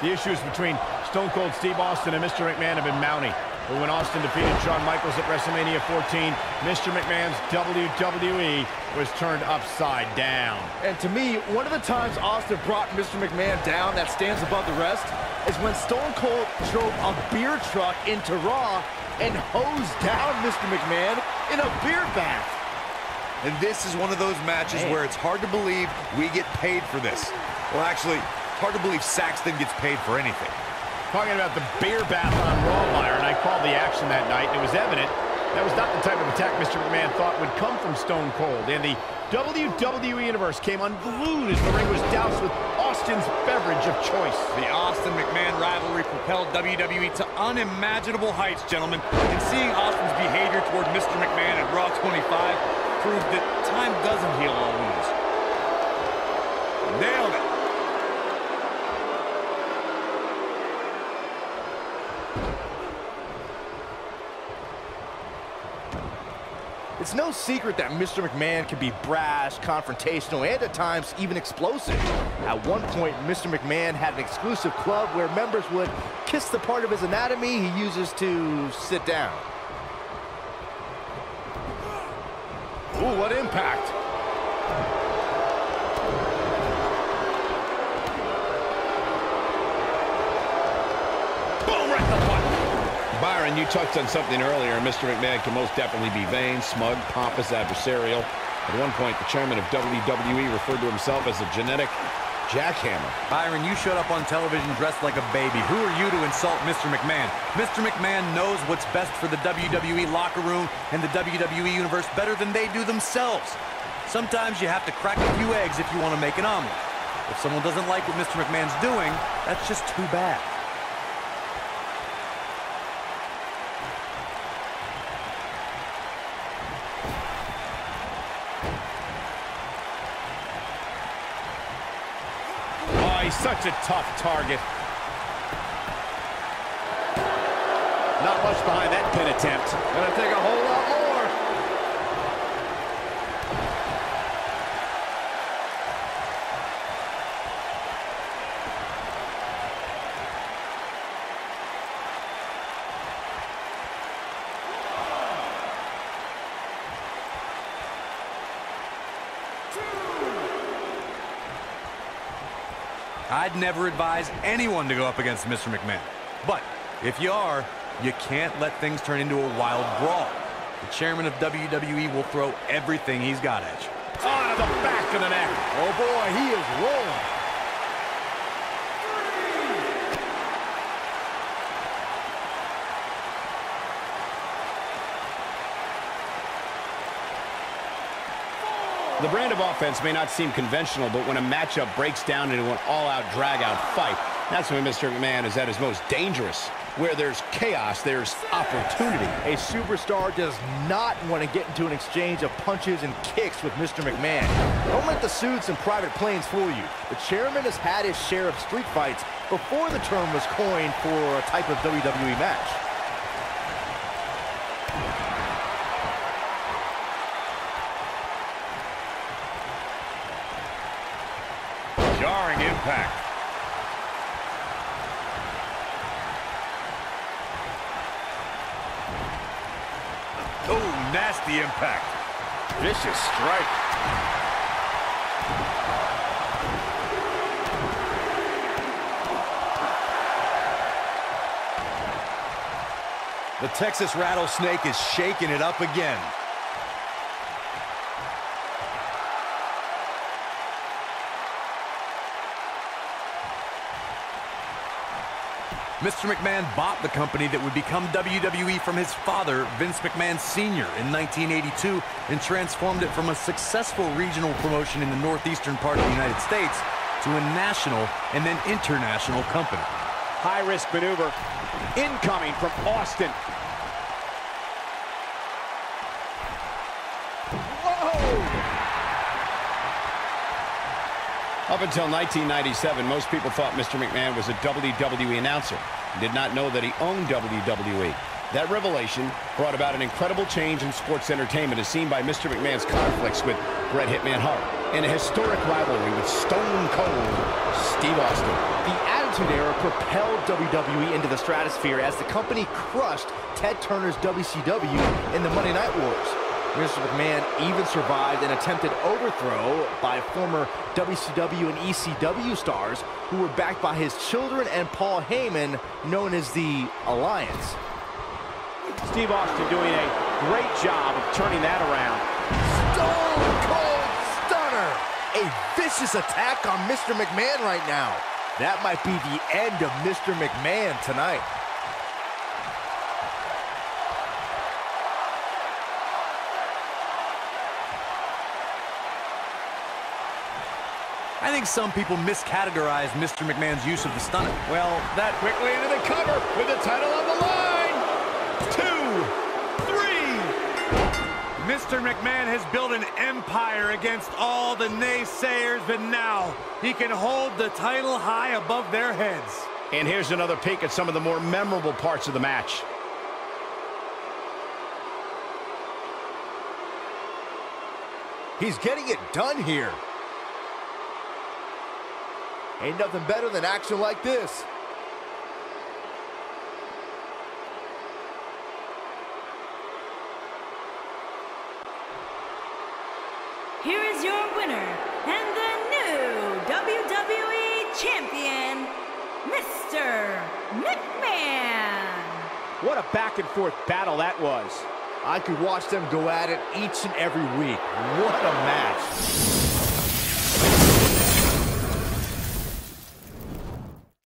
The issues between Stone Cold Steve Austin and Mr. McMahon have been mounting. But when Austin defeated Shawn Michaels at WrestleMania 14, Mr. McMahon's WWE was turned upside down. And to me, one of the times Austin brought Mr. McMahon down that stands above the rest is when Stone Cold drove a beer truck into Raw and hosed down Mr. McMahon in a beer bath. And this is one of those matches where it's hard to believe we get paid for this. Well, actually, hard to believe Saxton gets paid for anything. Talking about the beer bath on Raw, Byron, I called the action that night, and it was evident that was not the type of attack Mr. McMahon thought would come from Stone Cold. And the WWE Universe came unglued as the ring was doused with Austin's beverage of choice. The Austin-McMahon rivalry propelled WWE to unimaginable heights, gentlemen. And seeing Austin's behavior toward Mr. McMahon at Raw 25 proved that time doesn't heal all wounds. Nailed it. It's no secret that Mr. McMahon can be brash, confrontational, and at times even explosive. At one point, Mr. McMahon had an exclusive club where members would kiss the part of his anatomy he uses to sit down. Ooh, what impact! Boom, right in the butt. Byron, you touched on something earlier. Mr. McMahon can most definitely be vain, smug, pompous, adversarial. At one point, the chairman of WWE referred to himself as a genetic jackhammer. Byron, you showed up on television dressed like a baby. Who are you to insult Mr. McMahon? Mr. McMahon knows what's best for the WWE locker room and the WWE Universe better than they do themselves. Sometimes you have to crack a few eggs if you want to make an omelet. If someone doesn't like what Mr. McMahon's doing, that's just too bad. He's such a tough target. Not much behind that pin attempt. Gonna take a whole lot more. I'd never advise anyone to go up against Mr. McMahon. But if you are, you can't let things turn into a wild brawl. The chairman of WWE will throw everything he's got at you. On to the back of the neck. Oh boy, he is rolling. The brand of offense may not seem conventional, but when a matchup breaks down into an all-out, drag-out fight, that's when Mr. McMahon is at his most dangerous. Where there's chaos, there's opportunity. A superstar does not want to get into an exchange of punches and kicks with Mr. McMahon. Don't let the suits and private planes fool you. The chairman has had his share of street fights before the term was coined for a type of WWE match. Jarring impact. Oh, nasty impact. Vicious strike. The Texas Rattlesnake is shaking it up again. Mr. McMahon bought the company that would become WWE from his father, Vince McMahon Sr., in 1982 and transformed it from a successful regional promotion in the northeastern part of the United States to a national and then international company. High-risk maneuver incoming from Austin. Up until 1997, most people thought Mr. McMahon was a WWE announcer and did not know that he owned WWE. That revelation brought about an incredible change in sports entertainment as seen by Mr. McMahon's conflicts with Bret Hitman Hart and a historic rivalry with Stone Cold Steve Austin. The Attitude Attitude Era propelled WWE into the stratosphere as the company crushed Ted Turner's WCW in the Monday Night Wars. Mr. McMahon even survived an attempted overthrow by former WCW and ECW stars who were backed by his children and Paul Heyman, known as the Alliance. Steve Austin doing a great job of turning that around. Stone Cold Stunner! A vicious attack on Mr. McMahon right now. That might be the end of Mr. McMahon tonight. I think some people miscategorize Mr. McMahon's use of the stunner. Well, that quickly into the cover with the title on the line. 2, 3. Mr. McMahon has built an empire against all the naysayers, but now he can hold the title high above their heads. And here's another peek at some of the more memorable parts of the match. He's getting it done here. Ain't nothing better than action like this. Here is your winner and the new WWE Champion, Mr. McMahon. What a back-and-forth battle that was. I could watch them go at it each and every week. What a match.